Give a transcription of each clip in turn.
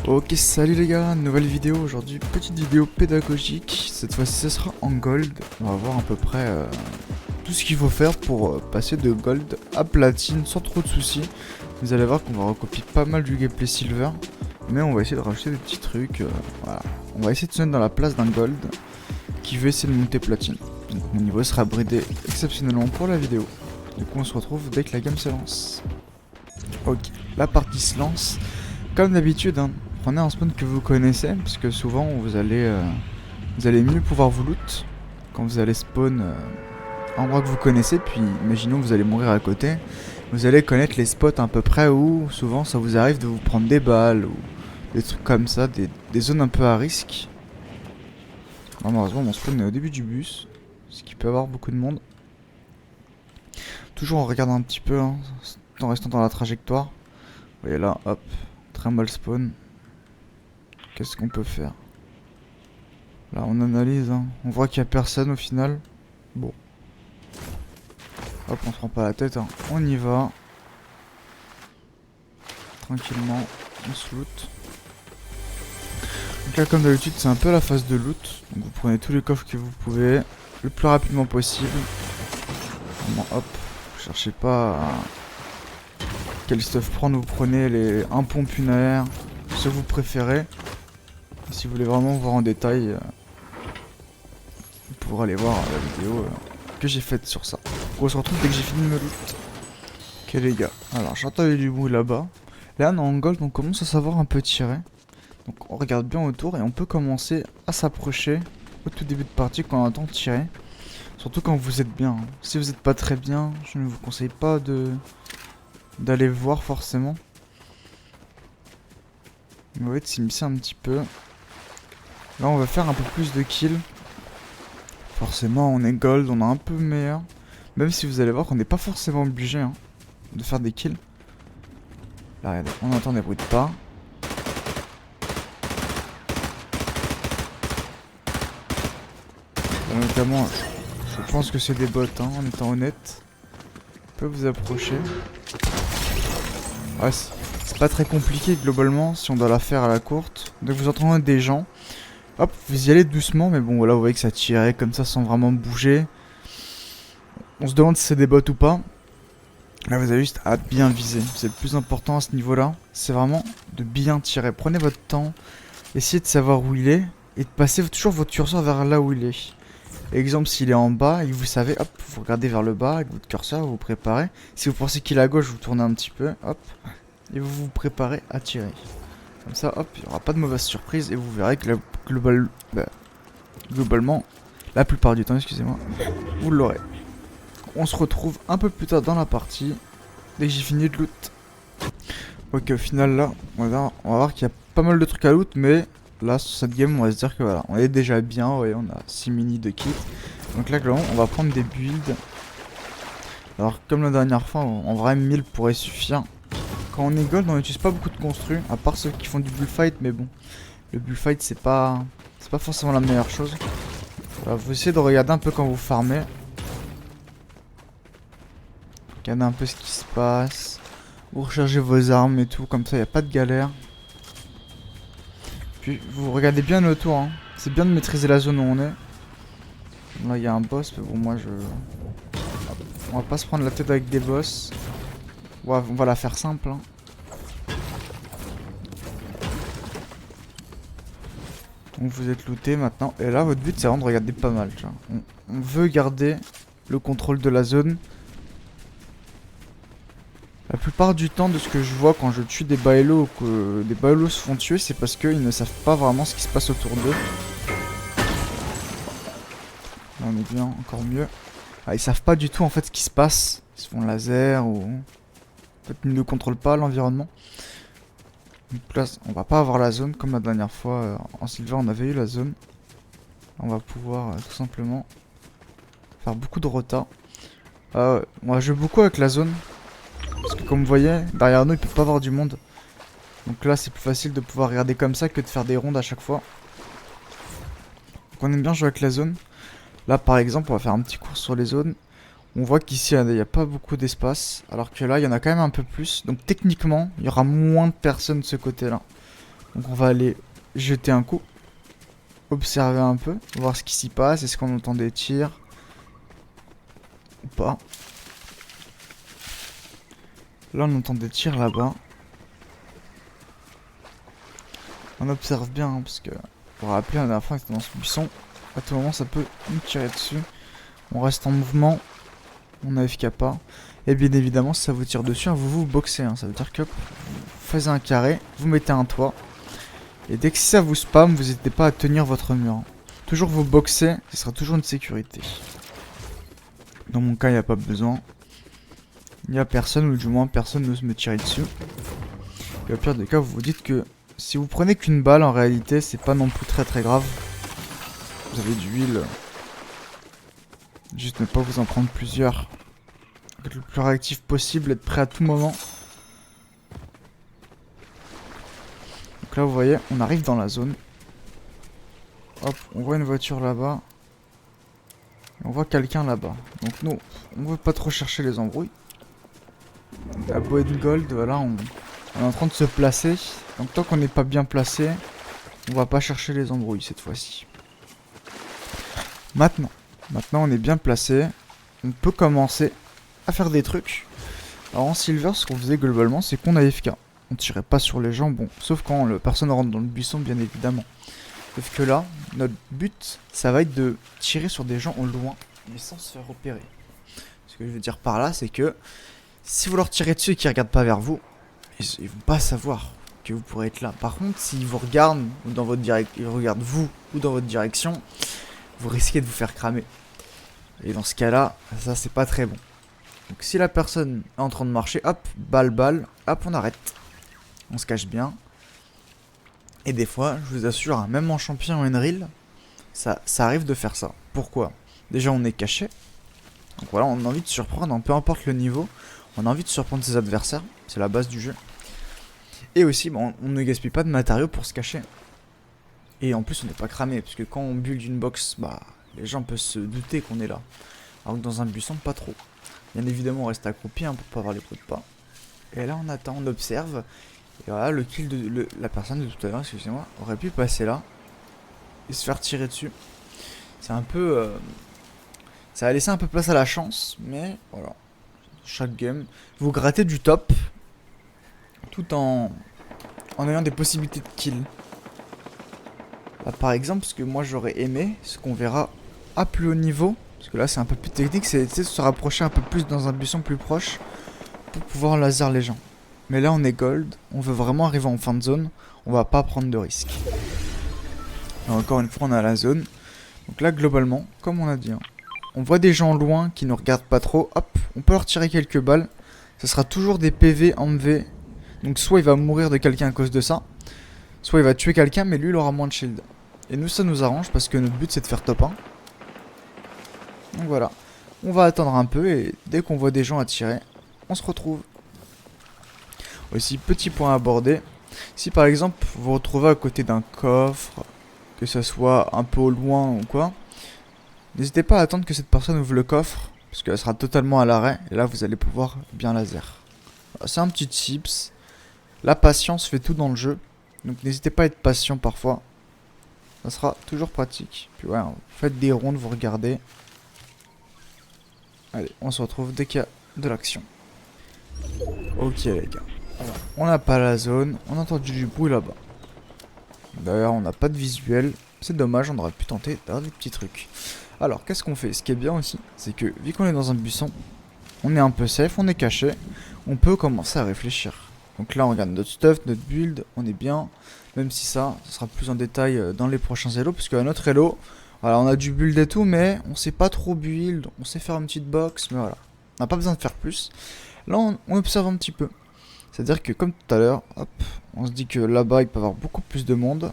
Ok, salut les gars, nouvelle vidéo aujourd'hui, petite vidéo pédagogique. Cette fois-ci ce sera en gold. On va voir à peu près tout ce qu'il faut faire pour passer de gold à platine sans trop de soucis. Vous allez voir qu'on va recopier pas mal du gameplay silver, mais on va essayer de rajouter des petits trucs. Voilà, on va essayer de se mettre dans la place d'un gold qui veut essayer de monter platine. Donc mon niveau sera bridé exceptionnellement pour la vidéo. Du coup on se retrouve dès que la game se lance. Ok, la partie se lance. Comme d'habitude, hein, prenez un spawn que vous connaissez, parce que souvent vous allez mieux pouvoir vous loot quand vous allez spawn un endroit que vous connaissez. Puis imaginons que vous allez mourir à côté, vous allez connaître les spots à peu près où souvent ça vous arrive de vous prendre des balles ou des trucs comme ça, des zones un peu à risque. Malheureusement mon spawn est au début du bus, ce qui peut avoir beaucoup de monde. Toujours en regardant un petit peu, hein, en restant dans la trajectoire. Vous voyez là, hop, très mal spawn. Qu'est-ce qu'on peut faire? Là on analyse, hein. On voit qu'il n'y a personne au final. Bon. Hop, on se prend pas la tête, hein. On y va. Tranquillement, on se loot. Donc là comme d'habitude c'est un peu la phase de loot. Donc vous prenez tous les coffres que vous pouvez le plus rapidement possible. Vraiment, hop, vous cherchez pas à quel stuff prendre, vous prenez les un pompe, une AR, ce que vous préférez. Et si vous voulez vraiment voir en détail, vous pourrez aller voir la vidéo que j'ai faite sur ça. On se retrouve dès que j'ai fini de me loot. Ok les gars, alors j'entends du bruit là-bas. Là on est en gold, on commence à savoir un peu tirer. Donc on regarde bien autour et on peut commencer à s'approcher au tout début de partie quand on entend tirer. Surtout quand vous êtes bien. Si vous n'êtes pas très bien, je ne vous conseille pas d'aller voir forcément. On va être s'immiscer un petit peu. Là on va faire un peu plus de kills. Forcément on est gold, on est un peu meilleur. Même si vous allez voir qu'on n'est pas forcément obligé de faire des kills. Là regardez, on entend des bruits de pas. Là, notamment, je pense que c'est des bots, hein, en étant honnête. On peut vous approcher. Ouais, c'est pas très compliqué globalement si on doit la faire à la courte. Donc vous entendez des gens. Hop, vous y allez doucement, mais bon voilà, vous voyez que ça tirait comme ça sans vraiment bouger. On se demande si c'est des bots ou pas. Là vous avez juste à bien viser. C'est le plus important à ce niveau-là. C'est vraiment de bien tirer. Prenez votre temps, essayez de savoir où il est et de passer toujours votre curseur vers là où il est. Exemple, s'il est en bas et que vous savez, hop, vous regardez vers le bas avec votre curseur, vous vous préparez. Si vous pensez qu'il est à gauche, vous tournez un petit peu, hop, et vous vous préparez à tirer. Comme ça, hop, il n'y aura pas de mauvaise surprise et vous verrez que globalement, la plupart du temps, excusez-moi, vous l'aurez. On se retrouve un peu plus tard dans la partie, dès que j'ai fini de loot. Ok, au final, là, on va voir qu'il y a pas mal de trucs à loot, mais là, sur cette game, on va se dire que voilà, on est déjà bien, ouais, on a 6 mini de kits. Donc là, clairement, on va prendre des builds. Alors, comme la dernière fois, en vrai, 1000 pourrait suffire. Quand on est gold, on n'utilise pas beaucoup de construits, à part ceux qui font du bullfight, mais bon, le bullfight, c'est pas forcément la meilleure chose. Voilà, vous essayez de regarder un peu quand vous farmez. Regardez un peu ce qui se passe. Vous rechargez vos armes et tout, comme ça, il n'y a pas de galère. Puis vous regardez bien autour, hein. C'est bien de maîtriser la zone où on est. Là il y a un boss, mais bon moi je... On va pas se prendre la tête avec des boss. Ouais, on va la faire simple, hein. Donc vous êtes looté maintenant. Et là votre but c'est vraiment de regarder pas mal. On veut garder le contrôle de la zone. La plupart du temps de ce que je vois quand je tue des baelos ou que des baelos se font tuer, c'est parce qu'ils ne savent pas vraiment ce qui se passe autour d'eux. Là on est bien, encore mieux. Ah, ils savent pas du tout en fait ce qui se passe. Ils se font laser ou... En fait ils ne contrôlent pas l'environnement. Donc là on va pas avoir la zone comme la dernière fois. En Silver on avait eu la zone. On va pouvoir tout simplement faire beaucoup de rota. On va jouer beaucoup avec la zone. Parce que comme vous voyez, derrière nous il peut pas avoir du monde. Donc là c'est plus facile de pouvoir regarder comme ça que de faire des rondes à chaque fois. Donc on aime bien jouer avec la zone. Là par exemple on va faire un petit cours sur les zones. On voit qu'ici il n'y a pas beaucoup d'espace. Alors que là il y en a quand même un peu plus. Donc techniquement il y aura moins de personnes de ce côté là. Donc on va aller jeter un coup. Observer un peu. Voir ce qui s'y passe. Est-ce qu'on entend des tirs ou pas. Là on entend des tirs là-bas. On observe bien hein, parce que pour rappeler la dernière fois que c'était dans ce buisson. À tout moment ça peut nous tirer dessus. On reste en mouvement. On AFK pas. Et bien évidemment si ça vous tire dessus, hein, vous boxez. Hein. Ça veut dire que vous faites un carré, vous mettez un toit. Et dès que ça vous spam, vous n'hésitez pas à tenir votre mur. Hein. Toujours vous boxer, ce sera toujours une sécurité. Dans mon cas, il n'y a pas besoin. Il n'y a personne, ou du moins personne n'ose me tirer dessus. Et au pire des cas, vous vous dites que si vous prenez qu'une balle, en réalité, c'est pas non plus très grave. Vous avez d'huile. Juste ne pas vous en prendre plusieurs. Être le plus réactif possible, être prêt à tout moment. Donc là, vous voyez, on arrive dans la zone. Hop, on voit une voiture là-bas. On voit quelqu'un là-bas. Donc nous, on veut pas trop chercher les embrouilles. La Boed Gold, voilà, on est en train de se placer. Donc tant qu'on n'est pas bien placé, on va pas chercher les embrouilles cette fois-ci. Maintenant on est bien placé. On peut commencer à faire des trucs. Alors en Silver, ce qu'on faisait globalement, c'est qu'on AFK. On tirait pas sur les gens, bon, sauf quand le personne rentre dans le buisson, bien évidemment. Sauf que là, notre but, ça va être de tirer sur des gens au loin, mais sans se faire repérer. Ce que je veux dire par là, c'est que si vous leur tirez dessus et qu'ils regardent pas vers vous, ils vont pas savoir que vous pourrez être là. Par contre, s'ils vous regardent ou dans votre ils regardent vous ou dans votre direction, vous risquez de vous faire cramer. Et dans ce cas-là, ça c'est pas très bon. Donc si la personne est en train de marcher, hop, balle, hop, on arrête. On se cache bien. Et des fois, je vous assure, hein, même en champion ou en reel, ça arrive de faire ça. Pourquoi? Déjà, on est caché. Donc voilà, on a envie de surprendre, hein, peu importe le niveau. On a envie de surprendre ses adversaires. C'est la base du jeu. Et aussi, bon, on ne gaspille pas de matériaux pour se cacher. Et en plus, on n'est pas cramé. Parce que quand on build une box, bah, les gens peuvent se douter qu'on est là. Alors que dans un buisson, pas trop. Bien évidemment, on reste accroupi hein, pour pas avoir les bruits de pas. Et là, on attend, on observe. Et voilà, le kill de la personne de tout à l'heure, excusez-moi, aurait pu passer là. Et se faire tirer dessus. C'est un peu... ça a laissé un peu place à la chance. Mais voilà. Chaque game. Vous grattez du top. Tout en ayant des possibilités de kill. Là, par exemple, ce que moi j'aurais aimé, ce qu'on verra à plus haut niveau. Parce que là c'est un peu plus technique, c'est de se rapprocher un peu plus dans un buisson plus proche. Pour pouvoir laser les gens. Mais là on est gold, on veut vraiment arriver en fin de zone, on va pas prendre de risques. Et encore une fois on est à la zone. Donc là globalement, comme on a dit, hein, on voit des gens loin qui nous regardent pas trop, hop, on peut leur tirer quelques balles. Ce sera toujours des PV en MV. Donc soit il va mourir de quelqu'un à cause de ça, soit il va tuer quelqu'un mais lui il aura moins de shield. Et nous ça nous arrange parce que notre but c'est de faire top 1. Donc voilà, on va attendre un peu et dès qu'on voit des gens à tirer, on se retrouve. Aussi, petit point à aborder. Si par exemple vous vous retrouvez à côté d'un coffre, que ça soit un peu au loin ou quoi, n'hésitez pas à attendre que cette personne ouvre le coffre, parce qu'elle sera totalement à l'arrêt, et là vous allez pouvoir bien laser. C'est un petit tips. La patience fait tout dans le jeu, donc n'hésitez pas à être patient parfois. Ça sera toujours pratique. Puis ouais, vous faites des rondes, vous regardez. Allez, on se retrouve dès qu'il y a de l'action. Ok les gars. Alors, on n'a pas la zone, on a entendu du bruit là-bas. D'ailleurs, on n'a pas de visuel. C'est dommage, on aurait pu tenter d'avoir des petits trucs. Alors, qu'est-ce qu'on fait? Ce qui est bien aussi, c'est que vu qu'on est dans un buisson, on est un peu safe, on est caché. On peut commencer à réfléchir. Donc là, on regarde notre stuff, notre build, on est bien. Même si ça sera plus en détail dans les prochains hellos. Parce qu'à notre hello, voilà, on a du build et tout, mais on sait pas trop build. On sait faire une petite box, mais voilà. On n'a pas besoin de faire plus. Là, on observe un petit peu. C'est-à-dire que comme tout à l'heure, hop, on se dit que là-bas il peut y avoir beaucoup plus de monde.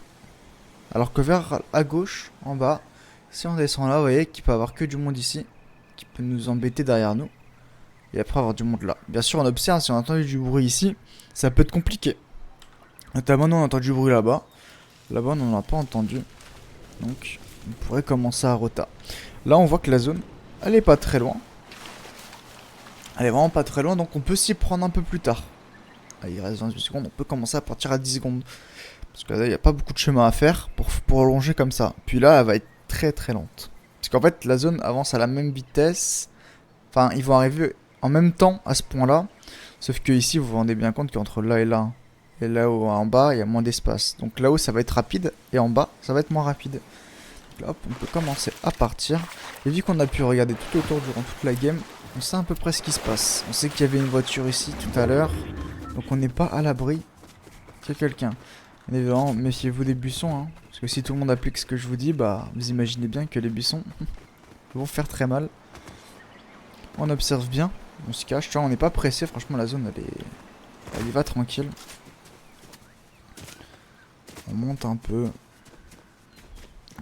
Alors que vers à gauche, en bas, si on descend là, vous voyez qu'il peut y avoir que du monde ici. Qui peut nous embêter derrière nous. Et après avoir du monde là. Bien sûr on observe, si on a entendu du bruit ici, ça peut être compliqué. Notamment nous on entend du bruit là-bas. Là-bas on n'en a pas entendu. Donc on pourrait commencer à rota. Là on voit que la zone, elle est pas très loin. Elle est vraiment pas très loin, donc on peut s'y prendre un peu plus tard. Ah, il reste 28 secondes, on peut commencer à partir à 10 secondes. Parce que là, il n'y a pas beaucoup de chemin à faire pour longer comme ça. Puis là, elle va être très très lente. Parce qu'en fait, la zone avance à la même vitesse. Enfin, ils vont arriver en même temps à ce point-là. Sauf que ici, vous vous rendez bien compte qu'entre là et là-haut en bas, il y a moins d'espace. Donc là-haut, ça va être rapide. Et en bas, ça va être moins rapide. Donc là, hop, on peut commencer à partir. Et vu qu'on a pu regarder tout autour durant toute la game, on sait à peu près ce qui se passe. On sait qu'il y avait une voiture ici tout à l'heure. Donc on n'est pas à l'abri qu'il y ait quelqu'un. Bien évidemment, méfiez-vous des buissons. Hein, parce que si tout le monde applique ce que je vous dis, bah vous imaginez bien que les buissons vont faire très mal. On observe bien. On se cache. Tu vois, on n'est pas pressé. Franchement, la zone, elle y va tranquille. On monte un peu.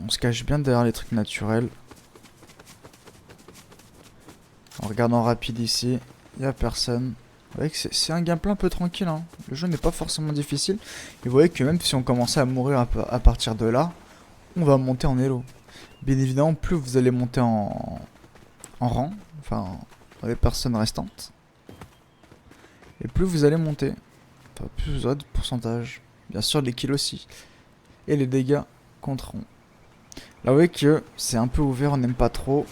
On se cache bien derrière les trucs naturels. En regardant rapide ici, il n'y a personne. Vous voyez que c'est un gameplay un peu tranquille. Hein. Le jeu n'est pas forcément difficile. Et vous voyez que même si on commençait à mourir à partir de là, on va monter en elo. Bien évidemment, plus vous allez monter en rang, enfin dans les personnes restantes, et plus vous allez monter. Enfin, plus vous aurez de pourcentage. Bien sûr, les kills aussi. Et les dégâts compteront. Là, vous voyez que c'est un peu ouvert, on n'aime pas trop.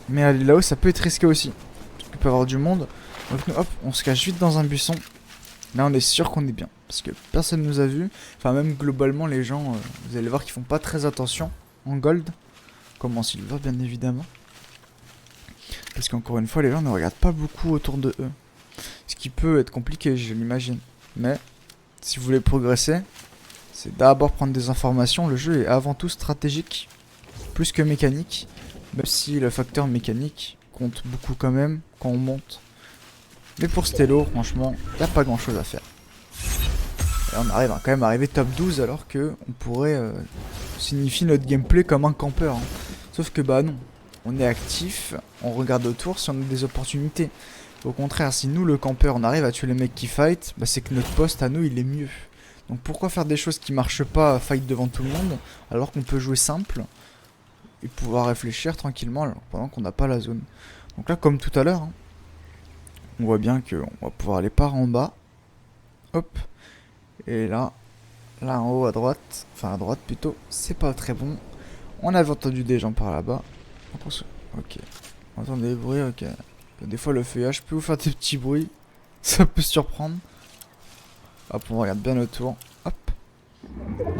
Mais aller là-haut, ça peut être risqué aussi. Parce qu'il peut y avoir du monde. Donc, hop, on se cache vite dans un buisson. Là, on est sûr qu'on est bien. Parce que personne nous a vu. Enfin, même globalement, les gens, vous allez voir qu'ils font pas très attention en gold. Comme en silver, bien évidemment. Parce qu'encore une fois, les gens ne regardent pas beaucoup autour de eux. Ce qui peut être compliqué, je l'imagine. Mais, si vous voulez progresser, c'est d'abord prendre des informations. Le jeu est avant tout stratégique, plus que mécanique. Même si le facteur mécanique compte beaucoup quand même quand on monte. Mais pour Stello, franchement, il n'y a pas grand chose à faire. Et on arrive quand même à arriver top 12 alors que on pourrait signifier notre gameplay comme un campeur. Hein. Sauf que bah non, on est actif, on regarde autour si on a des opportunités. Au contraire, si nous le campeur on arrive à tuer les mecs qui fight, bah c'est que notre poste à nous il est mieux. Donc pourquoi faire des choses qui marchent pas, fight devant tout le monde, alors qu'on peut jouer simple et pouvoir réfléchir tranquillement alors, pendant qu'on n'a pas la zone. Donc là comme tout à l'heure, hein, on voit bien qu'on va pouvoir aller par en bas. Hop. Et là en haut à droite, enfin à droite plutôt, c'est pas très bon. On avait entendu des gens par là-bas. Ok. On entend des bruits, ok. Des fois le feuillage peut vous faire des petits bruits. Ça peut surprendre. Hop, on regarde bien autour. Hop.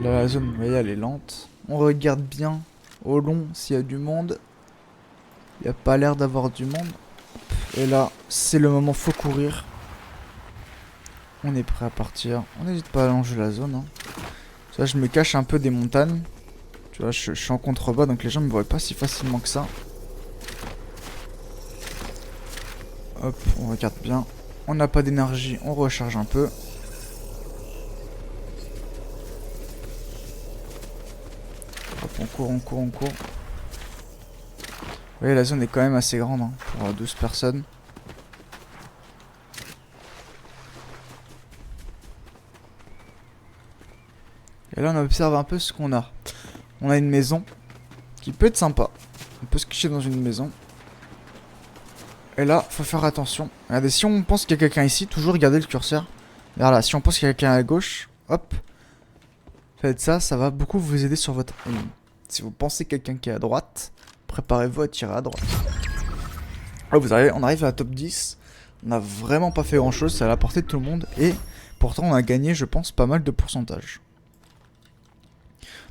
Là la zone, vous voyez, elle est lente. On regarde bien au long s'il y a du monde. Il n'y a pas l'air d'avoir du monde. Et là, c'est le moment, faut courir. On est prêt à partir. On n'hésite pas à allonger la zone. Hein. Ça, je me cache un peu des montagnes. Tu vois, je suis en contrebas, donc les gens ne me voient pas si facilement que ça. Hop, on regarde bien. On n'a pas d'énergie, on recharge un peu. Hop, on court, on court, on court. Vous voyez, la zone est quand même assez grande hein, pour 12 personnes. Et là, on observe un peu ce qu'on a. On a une maison qui peut être sympa. On peut se cacher dans une maison. Et là, faut faire attention. Regardez, si on pense qu'il y a quelqu'un ici, toujours regardez le curseur. Regarde là, si on pense qu'il y a quelqu'un à gauche, hop. Faites ça, ça va beaucoup vous aider sur votre aim. Si vous pensez quelqu'un qui est à droite, préparez-vous à tirer à droite. Là, on arrive à la top 10. On n'a vraiment pas fait grand chose, c'est à la portée de tout le monde. Et pourtant, on a gagné, je pense, pas mal de pourcentage.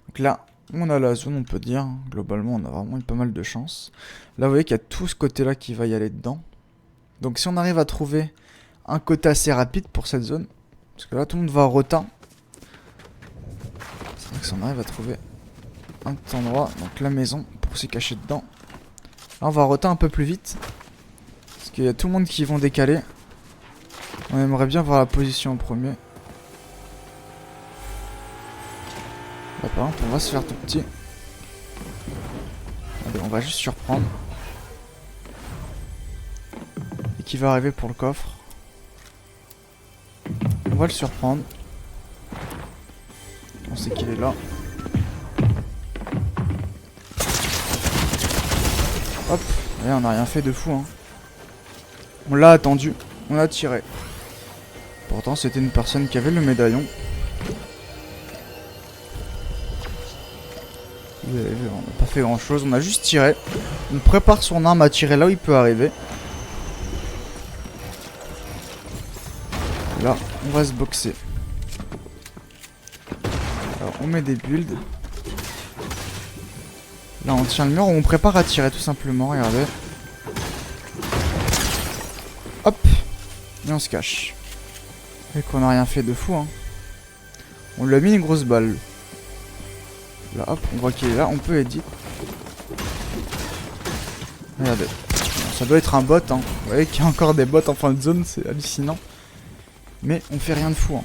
Donc là, on a la zone, on peut dire. Globalement, on a vraiment eu pas mal de chance. Là, vous voyez qu'il y a tout ce côté-là qui va y aller dedans. Donc si on arrive à trouver un côté assez rapide pour cette zone, parce que là, tout le monde va au rotin. C'est vrai que si on arrive à trouver un petit endroit, donc la maison, pour se cacher dedans. Là, on va rotin un peu plus vite. Parce qu'il y a tout le monde qui vont décaler. On aimerait bien voir la position en premier. Là, par exemple, on va se faire tout petit. Allez, on va juste surprendre. Et qui va arriver pour le coffre. On va le surprendre. On sait qu'il est là. Hop, et on n'a rien fait de fou. Hein. On l'a attendu, on a tiré. Pourtant, c'était une personne qui avait le médaillon. Vous avez vu, on n'a pas fait grand chose, on a juste tiré. On prépare son arme à tirer là où il peut arriver. Là, on va se boxer. Alors, on met des builds. Là, on tient le mur, on prépare à tirer tout simplement, regardez. Hop. Et on se cache. Et qu'on n'a rien fait de fou, hein. On lui a mis une grosse balle. Là, hop, on voit qu'il est là, on peut edit. Regardez. Ça doit être un bot, hein. Vous voyez qu'il y a encore des bots en fin de zone, c'est hallucinant. Mais on fait rien de fou, hein.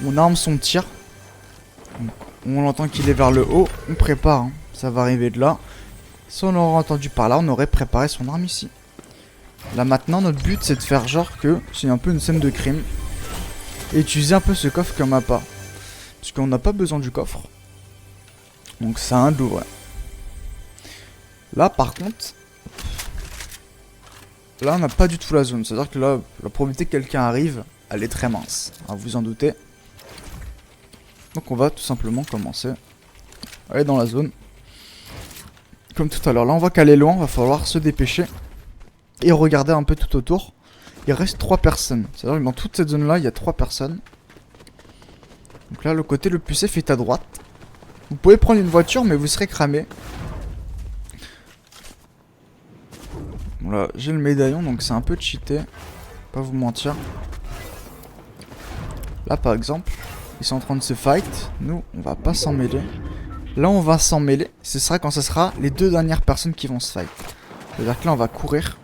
On arme son tir. On entend qu'il est vers le haut, on prépare, hein. Ça va arriver de là. Si on l'aurait entendu par là, on aurait préparé son arme ici. Là maintenant, notre but c'est de faire genre que c'est un peu une scène de crime. Et utiliser un peu ce coffre comme appât. Parce qu'on n'a pas besoin du coffre. Donc ça a un dos, ouais. Là par contre, là on n'a pas du tout la zone. C'est-à-dire que là, la probabilité que quelqu'un arrive, elle est très mince. Hein, vous en doutez. Donc on va tout simplement commencer à aller dans la zone. Comme tout à l'heure. Là on voit qu'elle est loin, va falloir se dépêcher. Et regarder un peu tout autour. Il reste 3 personnes. C'est-à-dire que dans toute cette zone là, il y a 3 personnes. Donc là le côté le plus safe est à droite. Vous pouvez prendre une voiture mais vous serez cramé. Bon là j'ai le médaillon donc c'est un peu cheaté. Pas vous mentir. Là par exemple, ils sont en train de se fight. Nous on va pas s'en mêler. Là on va s'en mêler. Ce sera quand ce sera les 2 dernières personnes qui vont se fight. C'est-à-dire que là on va courir.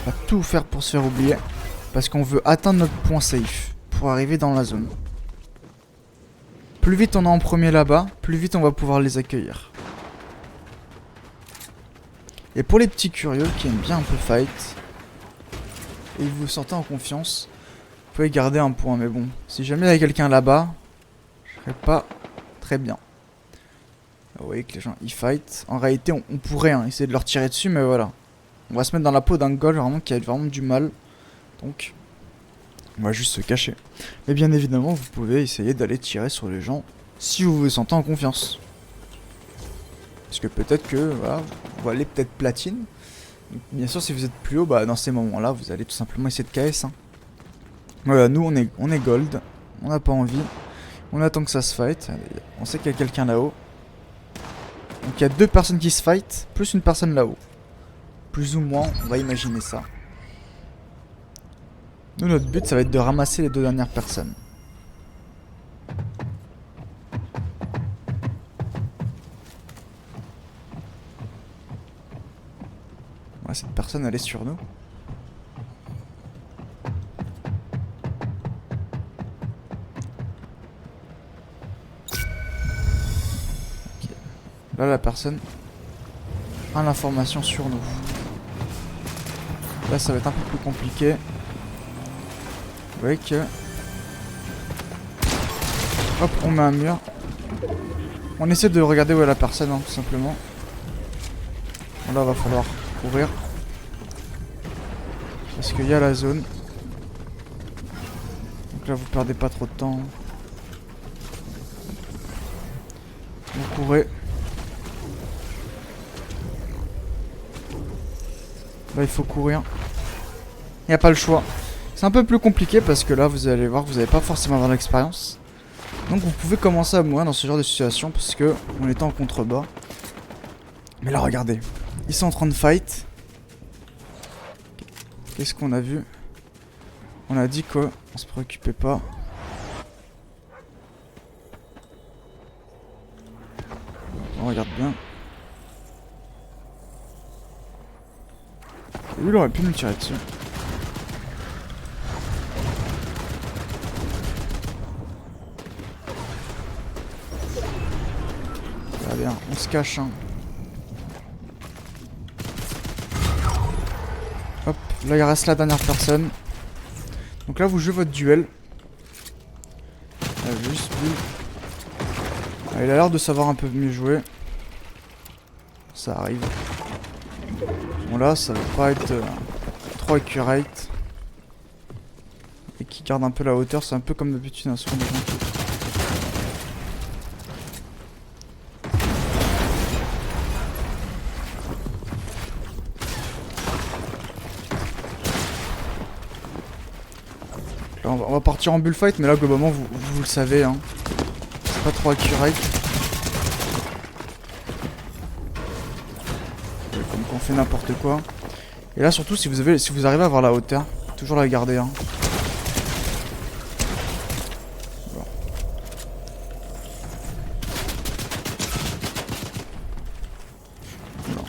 On va tout faire pour se faire oublier. Parce qu'on veut atteindre notre point safe. Pour arriver dans la zone. Plus vite on est en premier là-bas, plus vite on va pouvoir les accueillir. Et pour les petits curieux qui aiment bien un peu fight, et vous vous sentez en confiance, vous pouvez garder un point. Mais bon, si jamais il y a quelqu'un là-bas, je serais pas très bien. Vous voyez que les gens ils fight. En réalité on pourrait essayer de leur tirer dessus, mais voilà. On va se mettre dans la peau d'un goal vraiment qui a vraiment du mal. Donc on va juste se cacher. Mais bien évidemment vous pouvez essayer d'aller tirer sur les gens si vous vous sentez en confiance. Parce que peut-être que voilà, vous allez peut-être platine. Donc, bien sûr si vous êtes plus haut, bah, dans ces moments là vous allez tout simplement essayer de KS. Hein. Voilà, nous on est gold. On n'a pas envie. On attend que ça se fight. On sait qu'il y a quelqu'un là-haut. Donc il y a 2 personnes qui se fight, plus une personne là-haut. Plus ou moins, on va imaginer ça. Nous, notre but, ça va être de ramasser les 2 dernières personnes. Ouais, cette personne, elle est sur nous. Okay. Là, la personne a l'information sur nous. Là, ça va être un peu plus compliqué. Vous voyez que... Hop, on met un mur. On essaie de regarder où est la personne, hein, tout simplement. Bon, là, va falloir courir. Parce qu'il y a la zone. Donc là, vous perdez pas trop de temps. Vous courez. Là, il faut courir. Il n'y a pas le choix. C'est un peu plus compliqué parce que là, vous allez voir que vous n'allez pas forcément avoir l'expérience. Donc, vous pouvez commencer à mourir dans ce genre de situation parce que on est en contrebas. Mais là, regardez. Ils sont en train de fight. Qu'est-ce qu'on a vu? On a dit qu'on se préoccupait pas. On regarde bien. Lui, il aurait pu nous tirer dessus. Ça va bien, on se cache. Hein. Hop, là il reste la dernière personne. Donc là vous jouez votre duel. Là, juste lui. Ah, il a l'air de savoir un peu mieux jouer. Ça arrive. Bon là ça va pas être trop accurate. Et qui garde un peu la hauteur, c'est un peu comme d'habitude un second de On va partir en bullfight, mais là globalement vous le savez, hein. C'est pas trop accurate. Comme qu'on fait n'importe quoi. Et là surtout si vous arrivez à avoir la hauteur, toujours la garder, hein. Bon. Non.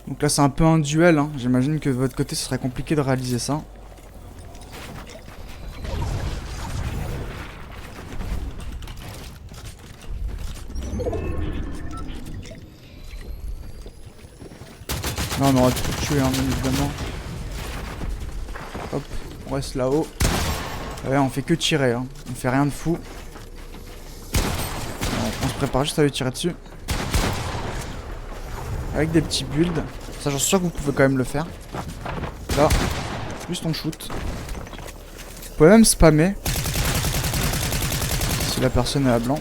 Donc là c'est un peu un duel, hein. J'imagine que de votre côté ce serait compliqué de réaliser ça. Là on aura tout tué, hein, bien évidemment. Hop, on reste là-haut. Ouais, on fait que tirer, hein. On fait rien de fou. On se prépare juste à lui tirer dessus. Avec des petits builds. Ça, j'en suis sûr que vous pouvez quand même le faire. Là, juste on shoot. Vous pouvez même spammer. Si la personne est à blanc.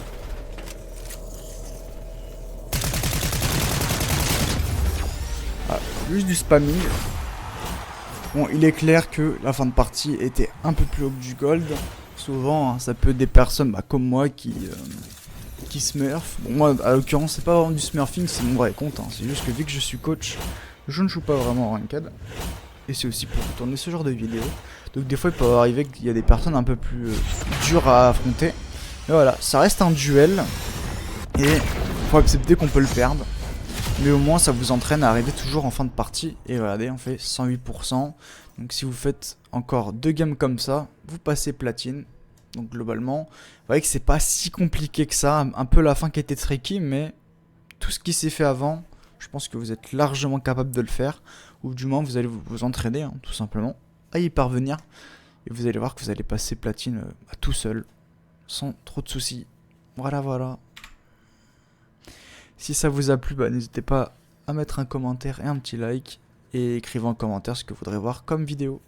Ah, juste du spamming. Bon, il est clair que la fin de partie était un peu plus haut que du gold. Souvent, hein, ça peut être des personnes comme moi qui smurf. Bon, moi, à l'occurrence, c'est pas vraiment du smurfing, c'est mon vrai compte. Hein. C'est juste que vu que je suis coach, je ne joue pas vraiment en ranked. Et c'est aussi pour tourner ce genre de vidéos. Donc des fois, il peut arriver qu'il y a des personnes un peu plus dures à affronter. Mais voilà, ça reste un duel. Et faut accepter qu'on peut le perdre. Mais au moins, ça vous entraîne à arriver toujours en fin de partie. Et regardez, on fait 108%. Donc si vous faites encore 2 games comme ça, vous passez platine. Donc globalement, vous voyez que c'est pas si compliqué que ça. Un peu la fin qui était tricky, mais tout ce qui s'est fait avant, je pense que vous êtes largement capable de le faire. Ou du moins, vous allez vous entraîner, hein, tout simplement, à y parvenir. Et vous allez voir que vous allez passer platine tout seul, sans trop de soucis. Voilà, voilà. Si ça vous a plu, n'hésitez pas à mettre un commentaire et un petit like. Et écrivez en commentaire ce que vous voudrez voir comme vidéo.